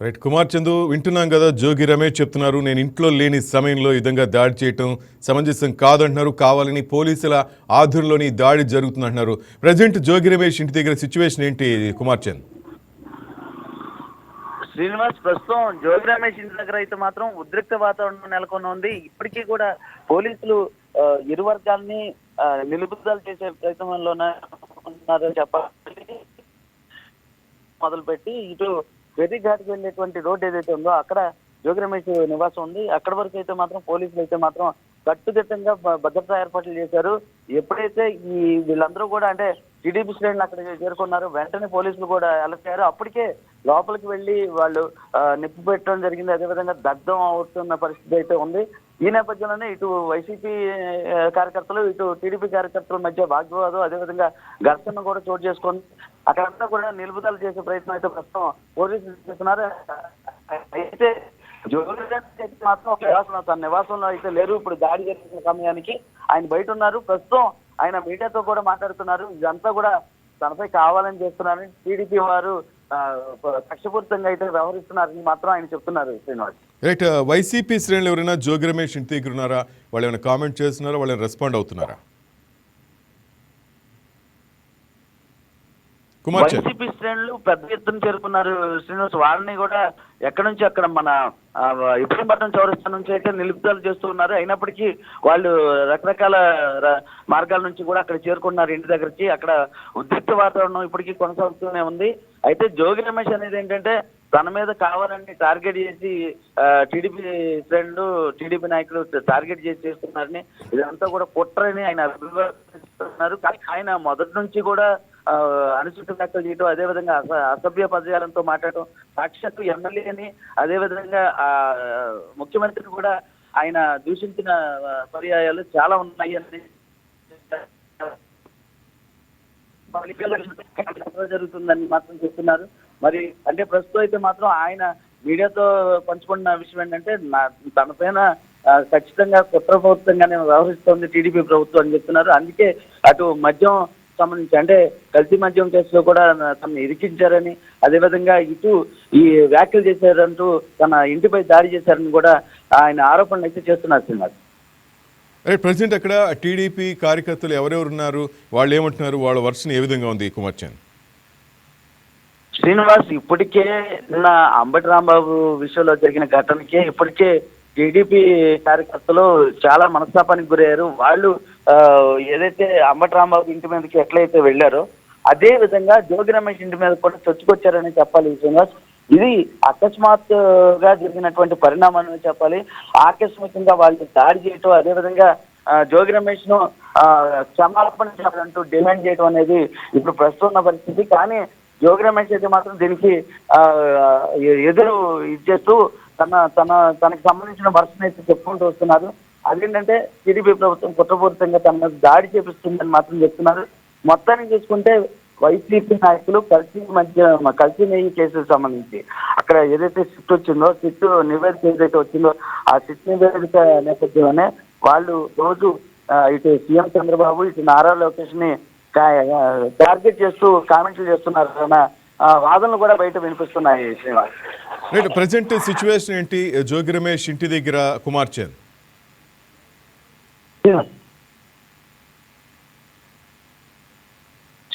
Right. Kumar Chandu వింటున్నాం కదా, జోగి రమేష్ చెప్తున్నారు నేను ఇంట్లో లేని సమయంలో ఈ విధంగా దాడి చేయటం సమంజసం కాదంటున్నారు. కావాలని పోలీసుల ఆధ్వర్యంలోని దాడి జరుగుతుందంటున్నారు. ప్రజెంట్ జోగి రమేష్ ఇంటి దగ్గర సిచ్యువేషన్ ఏంటి కుమార్ చంద్? శ్రీనివాస్, ప్రస్తుతం జోగి రమేష్ ఇంటి దగ్గర అయితే మాత్రం ఉద్రిక్త వాతావరణం నెలకొని ఉంది. ఇప్పటికీ కూడా పోలీసులు ఇరు వర్గాల్ని నిలుపుదల చేసే ప్రయత్నంలోనే ఉన్నారని చెప్పాలి. మొదలుపెట్టి ఇటు వెర్రిఘాట్కి వెళ్ళేటువంటి రోడ్డు ఏదైతే ఉందో అక్కడ జోగి రమేష్ నివాసం ఉంది. అక్కడ వరకు అయితే మాత్రం పోలీసులు అయితే మాత్రం కట్టుదిట్టంగా భద్రతా ఏర్పాట్లు చేశారు. ఎప్పుడైతే వీళ్ళందరూ కూడా అంటే టీడీపీ శ్రేణులు అక్కడ చేరుకున్నారు, వెంటనే పోలీసులు కూడా అలర్ట్ అయ్యారు. అప్పటికే లోపలికి వెళ్ళి వాళ్ళు నిప్పు పెట్టడం జరిగింది. అదేవిధంగా దగ్ధం అవుతున్న పరిస్థితి అయితే ఉంది. ఈ నేపథ్యంలోనే ఇటు వైసీపీ కార్యకర్తలు ఇటు టీడీపీ కార్యకర్తల మధ్య వాగ్వివాదం అదేవిధంగా ఘర్షణ కూడా చోటు చేసుకుంది. అక్కడంతా కూడా నిలుపుదల చేసే ప్రయత్నం అయితే ప్రస్తుతం పోలీసులు చేస్తున్నారు. అయితే మాత్రం ఒక తన నివాసంలో అయితే లేరు. ఇప్పుడు దాడి జరిగిన సమయానికి ఆయన బయట ఉన్నారు. ప్రస్తుతం ఆయన మీడియాతో కూడా మాట్లాడుతున్నారు. ఇదంతా కూడా తనపై కావాలని చేస్తున్నారని టీడీపీ వారు కక్షపూరితంగా అయితే వ్యవహరిస్తున్నారని మాత్రం ఆయన చెప్తున్నారు. శ్రీనివాస్, రైట్. వైసీపీ శ్రేణులు ఎవరైనా జోగి రమేష్ ఇంటి దగ్గర ఉన్నారా? వాళ్ళు ఏమైనా కామెంట్ చేస్తున్నారా? వాళ్ళు రెస్పాండ్ అవుతున్నారా? వైసీపీ శ్రేణులు పెద్ద ఎత్తున చేరుకున్నారు శ్రీనివాస్. వాళ్ళని కూడా ఎక్కడి నుంచి అక్కడ మన ఇబ్రహీంపట్నం చౌరస్తా నుంచి అయితే నిలుపుదల చేస్తూ ఉన్నారు. అయినప్పటికీ వాళ్ళు రకరకాల మార్గాల నుంచి కూడా అక్కడ చేరుకున్నారు ఇంటి దగ్గరికి. అక్కడ ఉద్రిక్త వాతావరణం ఇప్పటికీ కొనసాగుతూనే ఉంది. అయితే జోగి రమేష్ అనేది ఏంటంటే తన మీద కావాలని టార్గెట్ చేసి టీడీపీ శ్రేణులు టీడీపీ నాయకులు టార్గెట్ చేసి చేస్తున్నారని, ఇదంతా కూడా కుట్రని ఆయన అభివర్ణిస్తున్నారు. కానీ ఆయన మొదటి నుంచి కూడా అనుచిత వ్యాఖ్యలు చేయడం అదేవిధంగా అసభ్య పదజాలంతో మాట్లాడటం, సాక్షాత్తు ఎమ్మెల్యేని అదేవిధంగా ముఖ్యమంత్రిని కూడా ఆయన దూషించిన పర్యాయాలు చాలా ఉన్నాయి అని జరుగుతుందని మాత్రం చెప్తున్నారు. మరి అంటే ప్రస్తుతం అయితే మాత్రం ఆయన మీడియాతో పంచుకున్న విషయం ఏంటంటే తనపైన ఖచ్చితంగా కుట్రపూరితంగానే వ్యవహరిస్తోంది టీడీపీ ప్రభుత్వం అని చెప్తున్నారు. అందుకే అటు మద్యం సంబంధించి అంటే కల్తీ మద్యం కేసులో కూడా తనను ఇరికించారని అదేవిధంగా ఇటు ఈ వ్యాఖ్యలు చేశారంటూ తన ఇంటిపై దాడి చేశారని కూడా ఆయన ఆరోపణలు అయితే చేస్తున్నారు. ప్రెసిడెంట్ అక్కడ టీడీపీ కార్యకర్తలు ఎవరెవరు ఉన్నారు, వాళ్ళు ఏమంటున్నారు, వాళ్ళ వర్షన్ ఏ విధంగా ఉంది కుమార్ చంద్? శ్రీనివాస్, ఇప్పటికే నిన్న అంబటి రాంబాబు విషయంలో జరిగిన ఘటనకే ఇప్పటికే టీడీపీ కార్యకర్తలు చాలా మనస్తాపానికి గురయ్యారు. వాళ్ళు ఏదైతే అంబటి రాంబాబు ఇంటి మీదకి ఎట్లయితే వెళ్ళారో అదే విధంగా జోగి రమేష్ ఇంటి మీద కూడా చొచ్చుకొచ్చారని చెప్పాలి శ్రీనివాస్. ఇది అకస్మాత్తుగా జరిగినటువంటి పరిణామం అని చెప్పాలి. ఆకస్మికంగా వాళ్ళు దాడి చేయటం అదేవిధంగా జోగి రమేష్ ను క్షమాపణ చెప్పాలంటూ డిమాండ్ చేయడం అనేది ఇప్పుడు ప్రస్తుతం ఉన్న పరిస్థితి. కానీ జోగి రమేష్ అయితే మాత్రం దీనికి ఎదురు ఇచ్చేస్తూ తనకు సంబంధించిన వర్షన్ అయితే చెప్పుకుంటూ వస్తున్నారు. అదేంటంటే టీడీపీ ప్రభుత్వం కుట్రపూరితంగా తన మీద దాడి చేపిస్తుందని మాత్రం చెప్తున్నారు. మొత్తానికి చూసుకుంటే వైసీపీ నాయకులు కల్తీ నెయ్యి కేసుకు సంబంధించి అక్కడ ఏదైతే సిట్ వచ్చిందో సిట్ నివేదిక ఏదైతే వచ్చిందో ఆ సిట్ నివేదిక నేపథ్యంలోనే వాళ్ళు రోజు ఇటు సీఎం చంద్రబాబు ఇటు నారా లోకేష్ ని టార్గెట్ చేస్తూ కామెంట్లు చేస్తున్నారు అన్న వాదనలు కూడా బయట వినిపిస్తున్నాయి. శ్రీనివాస్, ప్రెసెంట్ సిచ్యువేషన్ ఏంటి జోగి రమేష్ ఇంటి దగ్గర కుమార్ చంద్?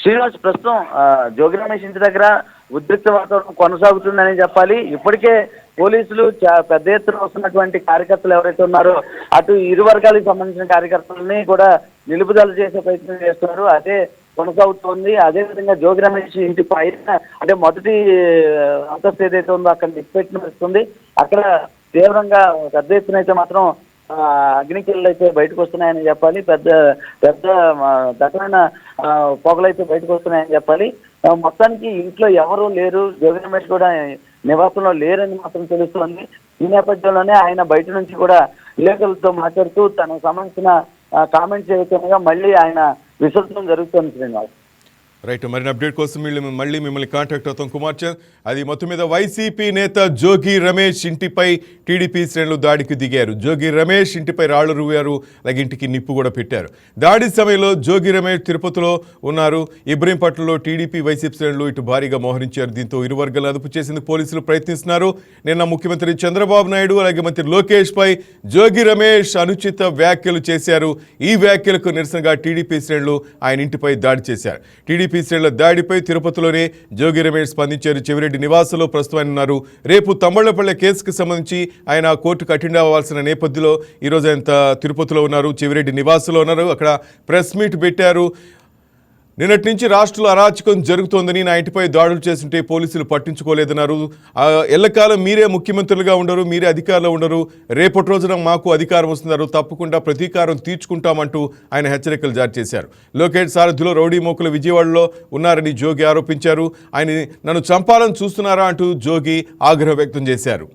శ్రీనివాస్, ప్రస్తుతం జోగి రమేష్ ఇంటి దగ్గర ఉద్రిక్త వాతావరణం కొనసాగుతుందని చెప్పాలి. ఇప్పటికే పోలీసులు పెద్ద ఎత్తున వస్తున్నటువంటి కార్యకర్తలు ఎవరైతే ఉన్నారో అటు ఇరు వర్గాలకు సంబంధించిన కార్యకర్తలని కూడా నిలుపుదల చేసే ప్రయత్నం చేస్తున్నారు. అదే కొనసాగుతోంది. అదేవిధంగా జోగి రమేష్ ఇంటి పైన అంటే మొదటి అంతస్తు ఏదైతే ఉందో అక్కడ నిప్పెట్టిన వస్తుంది. అక్కడ తీవ్రంగా పెద్ద ఎత్తున అయితే మాత్రం అగ్నికిళ్ళు అయితే బయటకు వస్తున్నాయని చెప్పాలి. పెద్ద పెద్ద దట్టమైన పొగలైతే బయటకు వస్తున్నాయని చెప్పాలి. మొత్తానికి ఇంట్లో ఎవరు లేరు, జోగి రమేష్ కూడా నివాసంలో లేరని మాత్రం తెలుస్తోంది. ఈ నేపథ్యంలోనే ఆయన బయట నుంచి కూడా విలేకరులతో మాట్లాడుతూ తనకు సంబంధించిన కామెంట్స్ ఏవైతే మళ్ళీ ఆయన విసర్జన జరుగుతుంది. శ్రీనివాస్, రైట్, మరిన్ని అప్డేట్ కోసం మళ్ళీ మిమ్మల్ని కాంటాక్ట్ అవుతాం కుమార్ చంద్. అది మొత్తం మీద వైసీపీ నేత జోగి రమేష్ ఇంటిపై టీడీపీ శ్రేణులు దాడికి దిగారు. జోగి రమేష్ ఇంటిపై రాళ్లు రువ్వారు, అలాగే ఇంటికి నిప్పు కూడా పెట్టారు. దాడి సమయంలో జోగి రమేష్ తిరుపతిలో ఉన్నారు. ఇబ్రహీంపట్నంలో టీడీపీ వైసీపీ శ్రేణులు ఇటు భారీగా మోహరించారు. దీంతో ఇరు వర్గాలు అదుపు చేసేందుకు పోలీసులు ప్రయత్నిస్తున్నారు. నిన్న ముఖ్యమంత్రి చంద్రబాబు నాయుడు అలాగే మంత్రి లోకేష్ పై జోగి రమేష్ అనుచిత వ్యాఖ్యలు చేశారు. ఈ వ్యాఖ్యలకు నిరసనగా టీడీపీ శ్రేణులు ఆయన ఇంటిపై దాడి చేశారు. టీడీపీ శ్రేణుల దాడిపై తిరుపతిలోనే జోగి రమేష్ స్పందించారు. చెవిరెడ్డి నివాసంలో ప్రస్తుతం ఆయన ఉన్నారు. రేపు తమ్మళ్లపల్లె కేసుకు సంబంధించి ఆయన కోర్టుకు అటెండ్ అవ్వాల్సిన నేపథ్యంలో ఈరోజు ఆయన తిరుపతిలో ఉన్నారు, చెవిరెడ్డి నివాసంలో ఉన్నారు. అక్కడ ప్రెస్ మీట్ పెట్టారు. నిన్నటి నుంచి రాష్ట్రంలో అరాచకం జరుగుతోందని, నా ఇంటిపై దాడులు చేస్తుంటే పోలీసులు పట్టించుకోలేదన్నారు. ఎల్లకాలం మీరే ముఖ్యమంత్రులుగా ఉండరు, మీరే అధికారంలో ఉండరు, రేపటి రోజున మాకు అధికారం వస్తున్నారు, తప్పకుండా ప్రతీకారం తీర్చుకుంటామంటూ ఆయన హెచ్చరికలు జారీ చేశారు. లోకేష్ సారథిలో రౌడీ మోకులు విజయవాడలో ఉన్నారని జోగి ఆరోపించారు. ఆయన నన్ను చంపాలని చూస్తున్నారా అంటూ జోగి ఆగ్రహం వ్యక్తం చేశారు.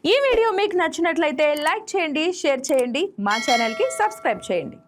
ఈ వీడియో మీకు నచ్చినట్లయితే లైక్ చేయండి, షేర్ చేయండి, మా ఛానల్కి సబ్స్క్రైబ్ చేయండి.